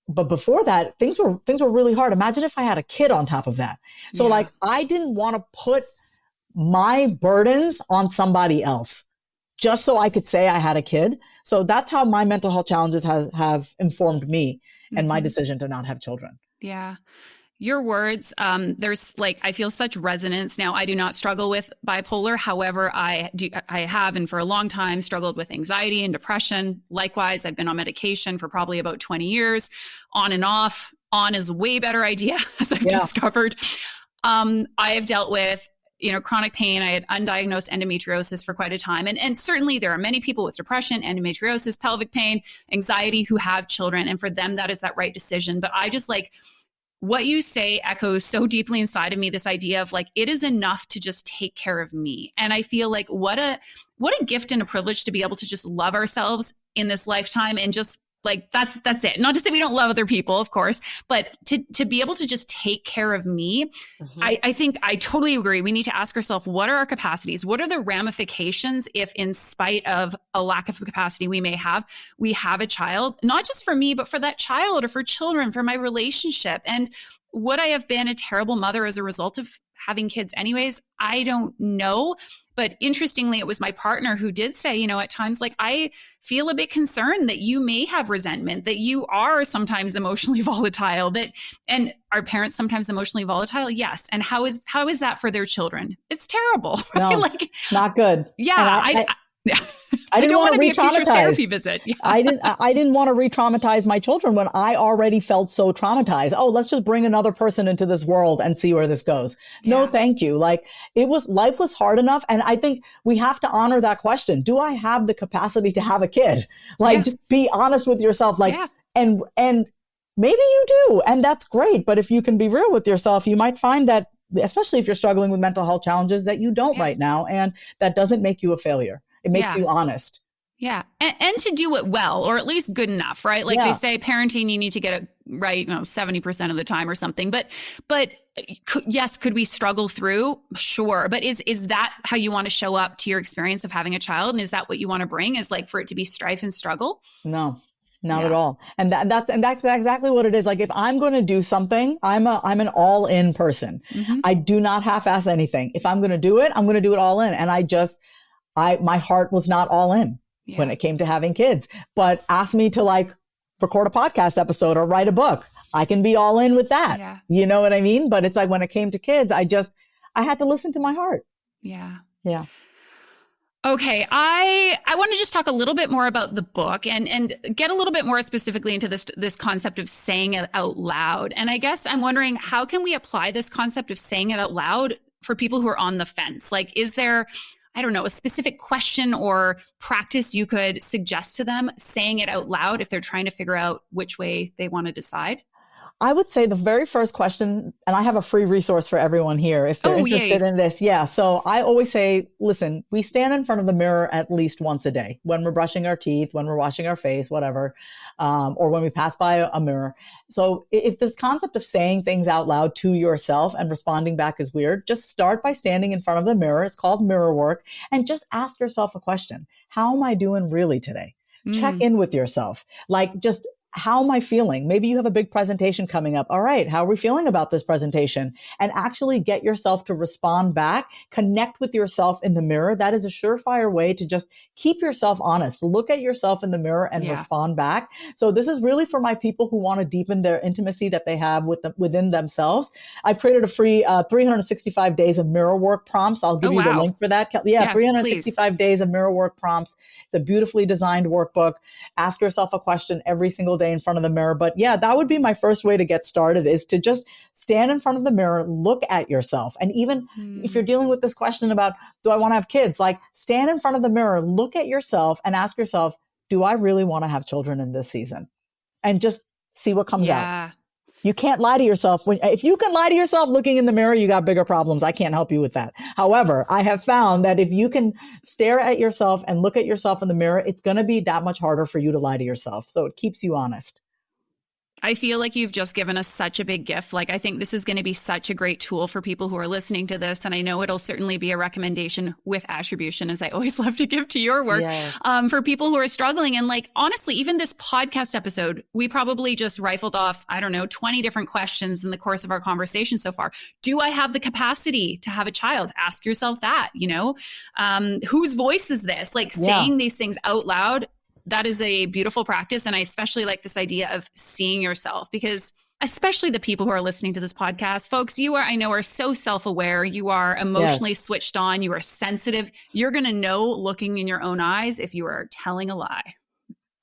[SPEAKER 2] but before that, things were really hard. Imagine if I had a kid on top of that. So like, I didn't want to put my burdens on somebody else just so I could say I had a kid. So that's how my mental health challenges have informed me and my decision to not have children.
[SPEAKER 3] Yeah. Your words, there's like, I feel such resonance. Now, I do not struggle with bipolar. However, I have, and for a long time, struggled with anxiety and depression. Likewise, I've been on medication for probably about 20 years, on and off. On is a way better idea, as I've discovered. I have dealt with, chronic pain. I had undiagnosed endometriosis for quite a time. And certainly there are many people with depression, endometriosis, pelvic pain, anxiety who have children. And for them, that is that right decision. But I just like, what you say echoes so deeply inside of me, this idea of like, it is enough to just take care of me. And I feel like what a gift and a privilege to be able to just love ourselves in this lifetime and just like, that's it. Not to say we don't love other people, of course, but to be able to just take care of me. I think I totally agree. We need to ask ourselves, what are our capacities? What are the ramifications if, in spite of a lack of capacity we have a child, not just for me, but for that child or for children, for my relationship? And would I have been a terrible mother as a result of having kids anyways? I don't know. But interestingly, it was my partner who did say, at times, like, I feel a bit concerned that you may have resentment, that you are sometimes emotionally volatile, and are parents sometimes emotionally volatile? Yes. And how is that for their children? It's terrible. Right?
[SPEAKER 2] No,
[SPEAKER 3] like,
[SPEAKER 2] not good.
[SPEAKER 3] Yeah.
[SPEAKER 2] I didn't want to
[SPEAKER 3] be a future
[SPEAKER 2] re-traumatize.
[SPEAKER 3] therapy visit. Yeah.
[SPEAKER 2] I didn't want to re-traumatize my children when I already felt so traumatized. Oh, let's just bring another person into this world and see where this goes. Yeah. No, thank you. Like, life was hard enough. And I think we have to honor that question. Do I have the capacity to have a kid? Like, just be honest with yourself. Like, and maybe you do. And that's great. But if you can be real with yourself, you might find that, especially if you're struggling with mental health challenges, that you don't right now. And that doesn't make you a failure. It makes you honest.
[SPEAKER 3] Yeah. And to do it well, or at least good enough, right? Like they say, parenting, you need to get it right, 70% of the time or something. But yes, could we struggle through? Sure. But is that how you want to show up to your experience of having a child? And is that what you want to bring, is like for it to be strife and struggle?
[SPEAKER 2] No. Not at all. And that's exactly what it is. Like, if I'm going to do something, I'm an all in person. I do not half-ass anything. If I'm going to do it, I'm going to do it all in. And my heart was not all in when it came to having kids, but ask me to like record a podcast episode or write a book. I can be all in with that. Yeah. You know what I mean? But it's like, when it came to kids, I had to listen to my heart.
[SPEAKER 3] Yeah.
[SPEAKER 2] Yeah.
[SPEAKER 3] Okay. I want to just talk a little bit more about the book and get a little bit more specifically into this concept of saying it out loud. And I guess I'm wondering, how can we apply this concept of saying it out loud for people who are on the fence? Like, is there, I don't know, a specific question or practice you could suggest to them saying it out loud if they're trying to figure out which way they want to decide?
[SPEAKER 2] I would say the very first question, and I have a free resource for everyone here if they're interested in this. Yeah. So I always say, listen, we stand in front of the mirror at least once a day when we're brushing our teeth, when we're washing our face, whatever, or when we pass by a mirror. So if this concept of saying things out loud to yourself and responding back is weird, just start by standing in front of the mirror. It's called mirror work. And just ask yourself a question. How am I doing really today? Check in with yourself. Like, just how am I feeling? Maybe you have a big presentation coming up. All right, how are we feeling about this presentation? And actually get yourself to respond back, connect with yourself in the mirror. That is a surefire way to just keep yourself honest. Look at yourself in the mirror and respond back. So this is really for my people who want to deepen their intimacy that they have within themselves. I've created a free 365 days of mirror work prompts. I'll give you the link for that. Yeah, 365
[SPEAKER 3] please.
[SPEAKER 2] days of mirror work prompts. It's a beautifully designed workbook. Ask yourself a question every single day in front of the mirror. But yeah, that would be my first way to get started, is to just stand in front of the mirror, look at yourself. And even if you're dealing with this question about, do I want to have kids? Like, stand in front of the mirror, look at yourself and ask yourself, do I really want to have children in this season? And just see what comes out. You can't lie to yourself. If you can lie to yourself looking in the mirror, you got bigger problems. I can't help you with that. However, I have found that if you can stare at yourself and look at yourself in the mirror, it's going to be that much harder for you to lie to yourself. So it keeps you honest.
[SPEAKER 3] I feel like you've just given us such a big gift. Like, I think this is going to be such a great tool for people who are listening to this. And I know it'll certainly be a recommendation with attribution, as I always love to give to your work, for people who are struggling. And like, honestly, even this podcast episode, we probably just rifled off, 20 different questions in the course of our conversation so far. Do I have the capacity to have a child? Ask yourself that, whose voice is this? Like, saying these things out loud, that is a beautiful practice. And I especially like this idea of seeing yourself, because especially the people who are listening to this podcast, folks, I know are so self-aware. You are emotionally switched on. You are sensitive. You're going to know, looking in your own eyes, if you are telling a lie.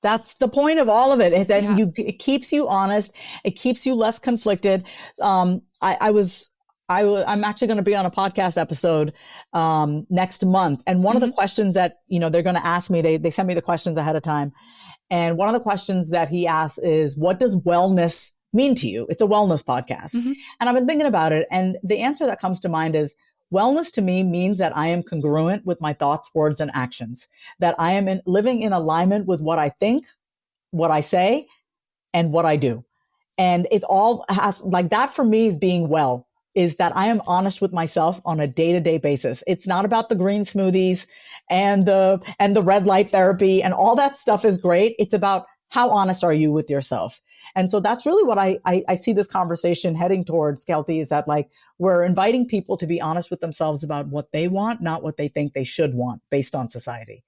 [SPEAKER 2] That's the point of all of it, is that it keeps you honest. It keeps you less conflicted. I'm actually going to be on a podcast episode next month. And one of the questions that, they're going to ask me, they send me the questions ahead of time. And one of the questions that he asks is, what does wellness mean to you? It's a wellness podcast. And I've been thinking about it. And the answer that comes to mind is, wellness to me means that I am congruent with my thoughts, words, and actions, that I am living in alignment with what I think, what I say, and what I do. And it all has, like, that for me is being well, is that I am honest with myself on a day-to-day basis. It's not about the green smoothies and the red light therapy, and all that stuff is great. It's about, how honest are you with yourself? And so that's really what I see this conversation heading towards, Kelty, is that, like, we're inviting people to be honest with themselves about what they want, not what they think they should want based on society.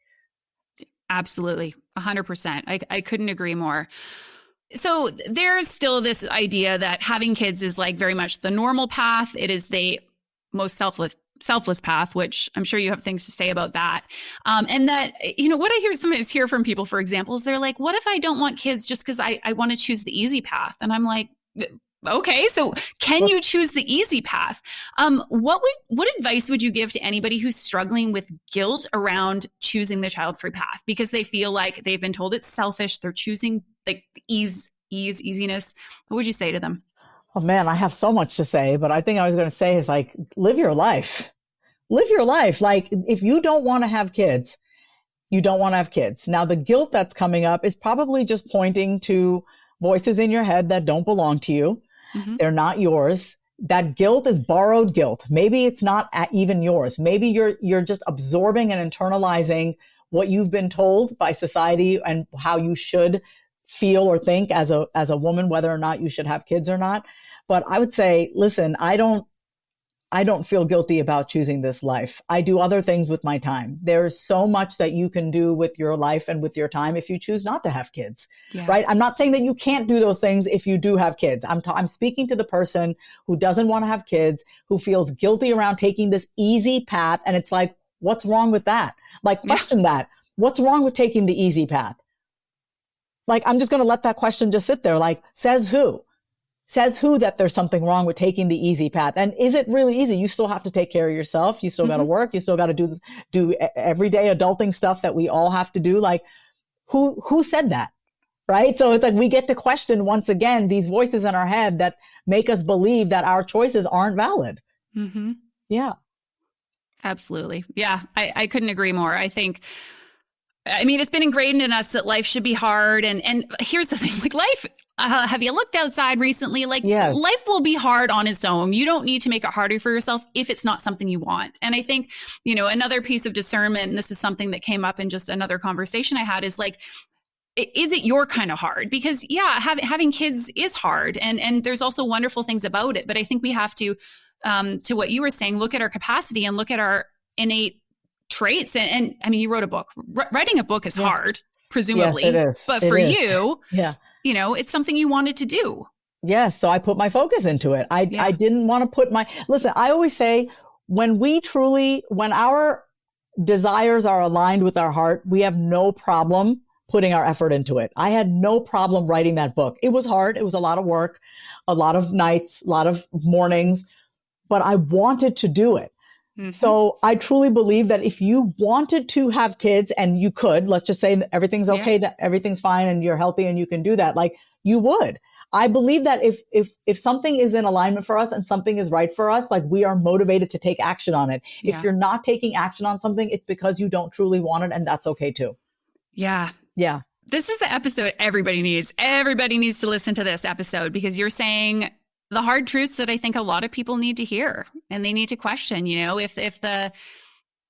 [SPEAKER 3] Absolutely. 100%. I couldn't agree more. So there's still this idea that having kids is like very much the normal path. It is the most selfless path, which I'm sure you have things to say about that. And that, what I sometimes hear from people, for example, is they're like, what if I don't want kids just because I want to choose the easy path? And I'm like, okay, so can you choose the easy path? What advice would you give to anybody who's struggling with guilt around choosing the child-free path because they feel like they've been told it's selfish, they're choosing like easiness? What would you say to them?
[SPEAKER 2] Oh man, I have so much to say, but I think I was going to say is, like, live your life. Live your life. Like, if you don't want to have kids, you don't want to have kids. Now, the guilt that's coming up is probably just pointing to voices in your head that don't belong to you. They're not yours. That guilt is borrowed guilt. Maybe it's not even yours. Maybe you're just absorbing and internalizing what you've been told by society and how you should feel or think as a woman, whether or not you should have kids or not. But I would say, listen, I don't feel guilty about choosing this life. I do other things with my time. There's so much that you can do with your life and with your time if you choose not to have kids, right? I'm not saying that you can't do those things if you do have kids. I'm speaking to the person who doesn't want to have kids, who feels guilty around taking this easy path. And it's like, what's wrong with that? Like, question that. What's wrong with taking the easy path? Like, I'm just going to let that question just sit there. Like, says who? Says who that there's something wrong with taking the easy path? And is it really easy? You still have to take care of yourself. You still got to work. You still got to do everyday adulting stuff that we all have to do. Like, who said that? Right? So it's like, we get to question once again these voices in our head that make us believe that our choices aren't valid. Yeah.
[SPEAKER 3] Absolutely. Yeah. I couldn't agree more. I mean, it's been ingrained in us that life should be hard. And here's the thing, like, life, have you looked outside recently? Like, life will be hard on its own. You don't need to make it harder for yourself if it's not something you want. And I think, another piece of discernment, and this is something that came up in just another conversation I had, is like, is it your kind of hard? Because having kids is hard, and there's also wonderful things about it. But I think we have to what you were saying, look at our capacity and look at our innate traits. And I mean, you wrote a book. Writing a book is hard, presumably.
[SPEAKER 2] Yes, it is.
[SPEAKER 3] But for you,
[SPEAKER 2] yeah,
[SPEAKER 3] it's something you wanted to do.
[SPEAKER 2] Yes. So I put my focus into it. I didn't want to put listen, I always say when our desires are aligned with our heart, we have no problem putting our effort into it. I had no problem writing that book. It was hard. It was a lot of work, a lot of nights, a lot of mornings, but I wanted to do it. Mm-hmm. So I truly believe that if you wanted to have kids and you could, let's just say everything's okay, everything's fine and you're healthy and you can do that, like you would. I believe that if something is in alignment for us and something is right for us, like we are motivated to take action on it. Yeah. If you're not taking action on something, it's because you don't truly want it, and that's okay too.
[SPEAKER 3] Yeah.
[SPEAKER 2] Yeah.
[SPEAKER 3] This is the episode everybody needs. Everybody needs to listen to this episode because you're saying the hard truths that I think a lot of people need to hear and they need to question,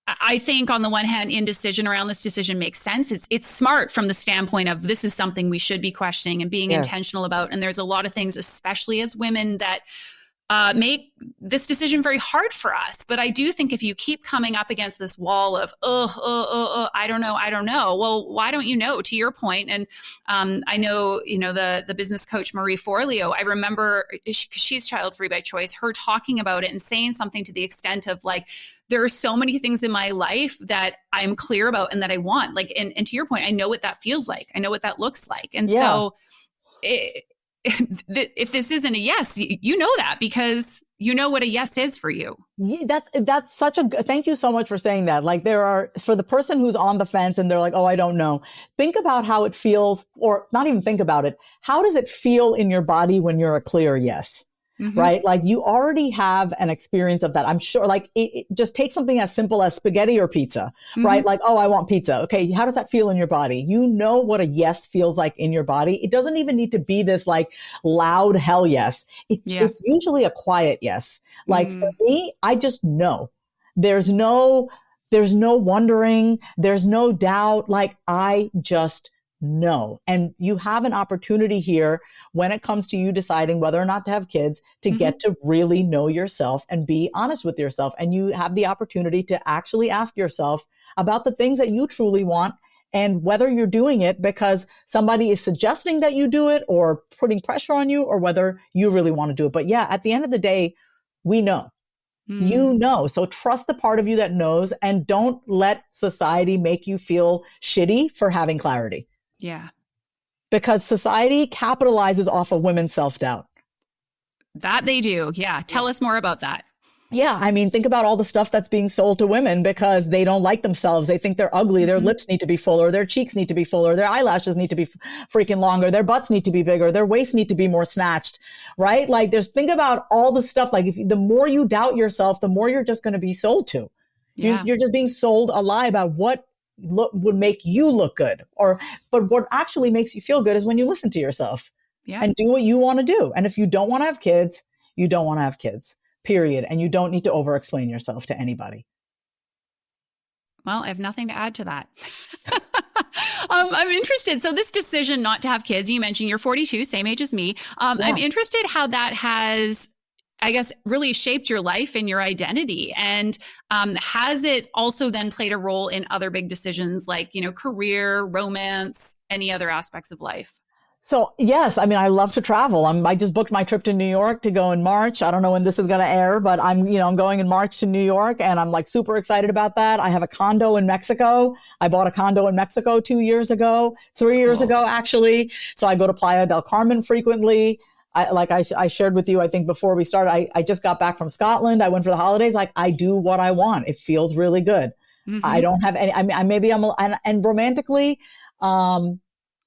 [SPEAKER 3] I think on the one hand, indecision around this decision makes sense. It's smart from the standpoint of this is something we should be questioning and being intentional about. And there's a lot of things, especially as women, that make this decision very hard for us. But I do think if you keep coming up against this wall of, I don't know. Well, why don't you know? To your point, and I know, the business coach Marie Forleo, I remember she's child-free by choice, her talking about it and saying something to the extent of like, there are so many things in my life that I'm clear about and that I want. Like, and to your point, I know what that feels like. I know what that looks like. And so if this isn't a yes, you know that because you know what a yes is for you.
[SPEAKER 2] Yeah, that's thank you so much for saying that. Like for the person who's on the fence and they're like, oh, I don't know. Think about how it feels, or not even think about it. How does it feel in your body when you're a clear yes? Mm-hmm. Right? Like you already have an experience of that. I'm sure like it just take something as simple as spaghetti or pizza, mm-hmm. right? Like, oh, I want pizza. Okay. How does that feel in your body? You know what a yes feels like in your body. It doesn't even need to be this like loud hell yes. It's usually a quiet yes. Like for me, I just know there's no wondering. There's no doubt. Like I just know. And you have an opportunity here when it comes to you deciding whether or not to have kids to mm-hmm. get to really know yourself and be honest with yourself. And you have the opportunity to actually ask yourself about the things that you truly want and whether you're doing it because somebody is suggesting that you do it or putting pressure on you or whether you really want to do it. But yeah, at the end of the day, we know. You know. So trust the part of you that knows and don't let society make you feel shitty for having clarity.
[SPEAKER 3] Yeah.
[SPEAKER 2] Because society capitalizes off of women's self-doubt.
[SPEAKER 3] That they do. Yeah. Tell us more about that.
[SPEAKER 2] Yeah. I mean, think about all the stuff that's being sold to women because they don't like themselves. They think they're ugly. Their lips need to be fuller. Their cheeks need to be fuller. Their eyelashes need to be freaking longer. Their butts need to be bigger. Their waists need to be more snatched, right? Like think about all the stuff. Like the more you doubt yourself, the more you're just going to be sold to. Yeah. You're just being sold a lie about what would make you look good but what actually makes you feel good is when you listen to yourself and do what you want to do. And if you don't want to have kids, you don't want to have kids, period. And you don't need to over explain yourself to anybody.
[SPEAKER 3] Well, I have nothing to add to that. I'm interested. So this decision not to have kids, you mentioned you're 42, same age as me. I'm interested how that has, I guess, really shaped your life and your identity. And has it also then played a role in other big decisions like, career, romance, any other aspects of life?
[SPEAKER 2] So yes, I mean, I love to travel. I just booked my trip to New York to go in March. I don't know when this is going to air, but I'm going in March to New York and I'm like super excited about that. I have a condo in Mexico. I bought a condo in Mexico 3 years ago, actually. So I go to Playa del Carmen frequently. I shared with you, I think before we started, I just got back from Scotland. I went for the holidays. Like I do what I want. It feels really good. Mm-hmm. I don't have any, and romantically,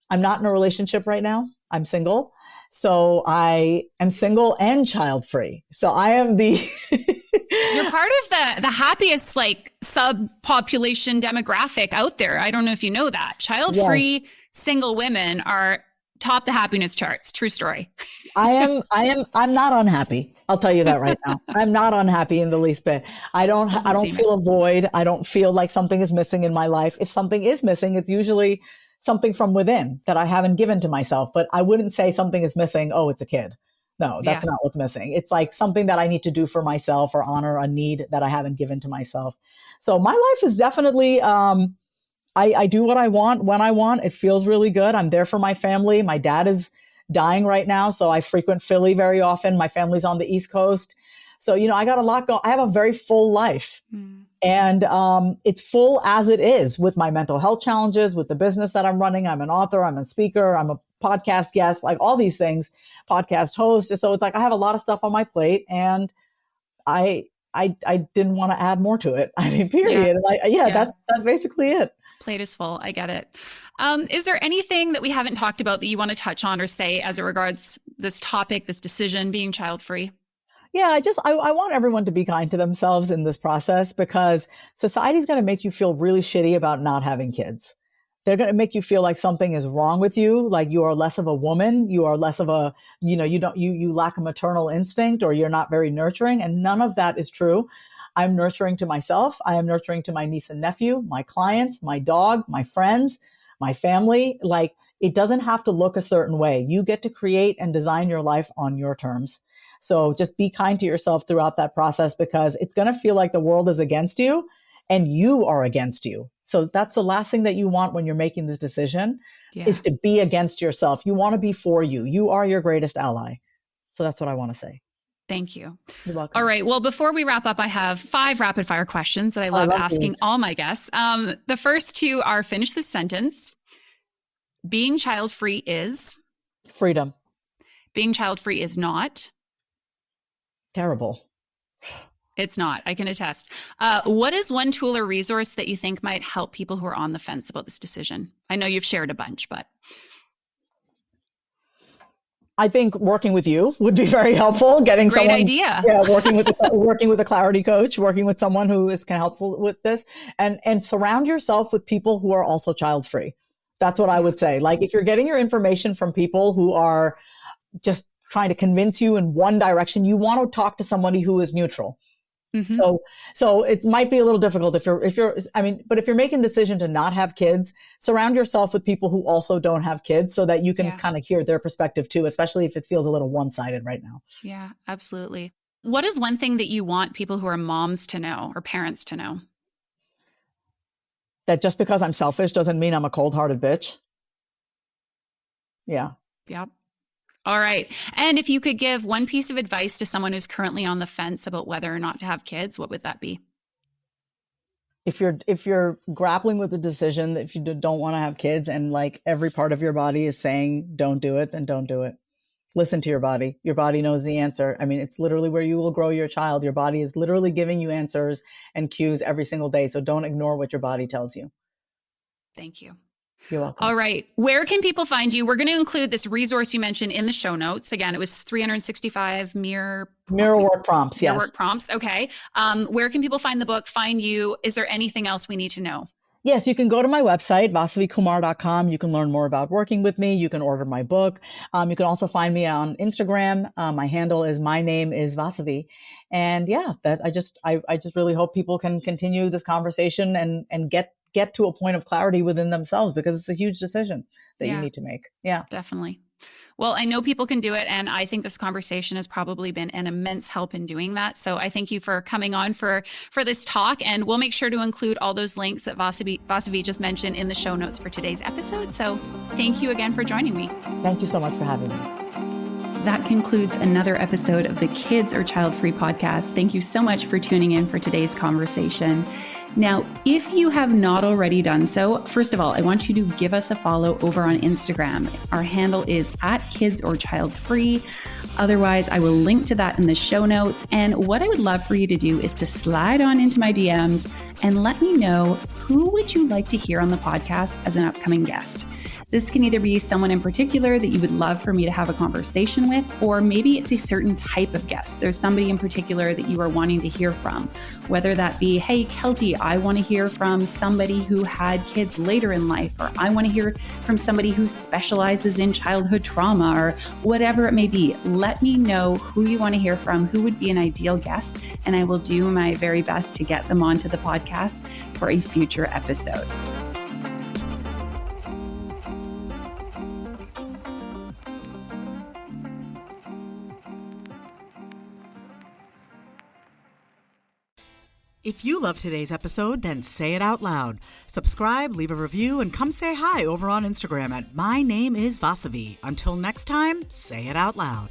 [SPEAKER 2] I'm not in a relationship right now. I'm single. So I am single and child free. So I am you're
[SPEAKER 3] part of the happiest like subpopulation demographic out there. I don't know if you know that. Child free single women are top the happiness charts. True story.
[SPEAKER 2] I'm not unhappy. I'll tell you that right now. I'm not unhappy in the least bit. I don't feel a void. I don't feel like something is missing in my life. If something is missing, it's usually something from within that I haven't given to myself. But I wouldn't say something is missing. Oh, it's a kid. No, that's not what's missing. It's like something that I need to do for myself or honor a need that I haven't given to myself. So my life is definitely, I do what I want when I want. It feels really good. I'm there for my family. My dad is dying right now, so I frequent Philly very often. My family's on the East Coast. So, I got a lot going. I have a very full life. And it's full as it is with my mental health challenges, with the business that I'm running. I'm an author, I'm a speaker, I'm a podcast guest, like all these things, podcast host. And so it's like I have a lot of stuff on my plate, and I didn't want to add more to it. I mean, period. That's basically it.
[SPEAKER 3] Plate is full. I get it. Is there anything that we haven't talked about that you want to touch on or say as it regards this topic, this decision, being child-free?
[SPEAKER 2] Yeah, I want everyone to be kind to themselves in this process, because society's going to make you feel really shitty about not having kids. They're going to make you feel like something is wrong with you, like you are less of a woman, you are less of a, you lack a maternal instinct, or you're not very nurturing. And none of that is true. I'm nurturing to myself. I am nurturing to my niece and nephew, my clients, my dog, my friends, my family. Like, it doesn't have to look a certain way. You get to create and design your life on your terms. So just be kind to yourself throughout that process, because it's going to feel like the world is against you and you are against you. So that's the last thing that you want when you're making this decision, is to be against yourself. You want to be for you. You are your greatest ally. So that's what I want to say.
[SPEAKER 3] Thank you.
[SPEAKER 2] You're welcome.
[SPEAKER 3] All right. Well, before we wrap up, I have 5 rapid fire questions that I love asking all my guests. The first 2 are, finish this sentence. Being child-free is?
[SPEAKER 2] Freedom.
[SPEAKER 3] Being child-free is not?
[SPEAKER 2] Terrible.
[SPEAKER 3] It's not. I can attest. What is one tool or resource that you think might help people who are on the fence about this decision? I know you've shared a bunch, but...
[SPEAKER 2] I think working with you would be very helpful. Getting
[SPEAKER 3] Great
[SPEAKER 2] someone,
[SPEAKER 3] idea.
[SPEAKER 2] working with a clarity coach, working with someone who is kind of helpful with this, and surround yourself with people who are also child free. That's what I would say. Like, if you're getting your information from people who are just trying to convince you in one direction, you want to talk to somebody who is neutral. Mm-hmm. So it might be a little difficult but if you're making the decision to not have kids, surround yourself with people who also don't have kids, so that you can kind of hear their perspective too, especially if it feels a little one-sided right now. Yeah,
[SPEAKER 3] absolutely. What is one thing that you want people who are moms to know, or parents to know?
[SPEAKER 2] That just because I'm selfish doesn't mean I'm a cold-hearted bitch. Yeah.
[SPEAKER 3] Yep. All right. And if you could give one piece of advice to someone who's currently on the fence about whether or not to have kids, what would that be?
[SPEAKER 2] If you're grappling with the decision that if you don't want to have kids, and like every part of your body is saying, don't do it, then don't do it. Listen to your body. Your body knows the answer. I mean, it's literally where you will grow your child. Your body is literally giving you answers and cues every single day. So don't ignore what your body tells you.
[SPEAKER 3] Thank you.
[SPEAKER 2] You're welcome.
[SPEAKER 3] All right. Where can people find you? We're going to include this resource you mentioned in the show notes. Again, it was 365 mirror
[SPEAKER 2] work prompts. Yes.
[SPEAKER 3] Mirror work prompts. Okay. Where can people find the book, find you? Is there anything else we need to know?
[SPEAKER 2] Yes, you can go to my website, vasavikumar.com. You can learn more about working with me. You can order my book. You can also find me on Instagram. My handle is my name is Vasavi. And I just really hope people can continue this conversation and get to a point of clarity within themselves, because it's a huge decision that you need to make. Yeah,
[SPEAKER 3] definitely. Well, I know people can do it. And I think this conversation has probably been an immense help in doing that. So I thank you for coming on for this talk. And we'll make sure to include all those links that Vasavi just mentioned in the show notes for today's episode. So thank you again for joining me.
[SPEAKER 2] Thank you so much for having me.
[SPEAKER 3] That concludes another episode of the Kids Are Child Free podcast. Thank you so much for tuning in for today's conversation. Now, if you have not already done so, first of all, I want you to give us a follow over on Instagram. Our handle is @KidsOrChildFree. Otherwise, I will link to that in the show notes. And what I would love for you to do is to slide on into my DMs and let me know, who would you like to hear on the podcast as an upcoming guest? This can either be someone in particular that you would love for me to have a conversation with, or maybe it's a certain type of guest. There's somebody in particular that you are wanting to hear from, whether that be, hey, Kelty, I want to hear from somebody who had kids later in life, or I want to hear from somebody who specializes in childhood trauma, or whatever it may be. Let me know who you want to hear from, who would be an ideal guest, and I will do my very best to get them onto the podcast for a future episode.
[SPEAKER 1] If you love today's episode, then say it out loud. Subscribe, leave a review, and come say hi over on Instagram at My Name is Vasavi. Until next time, say it out loud.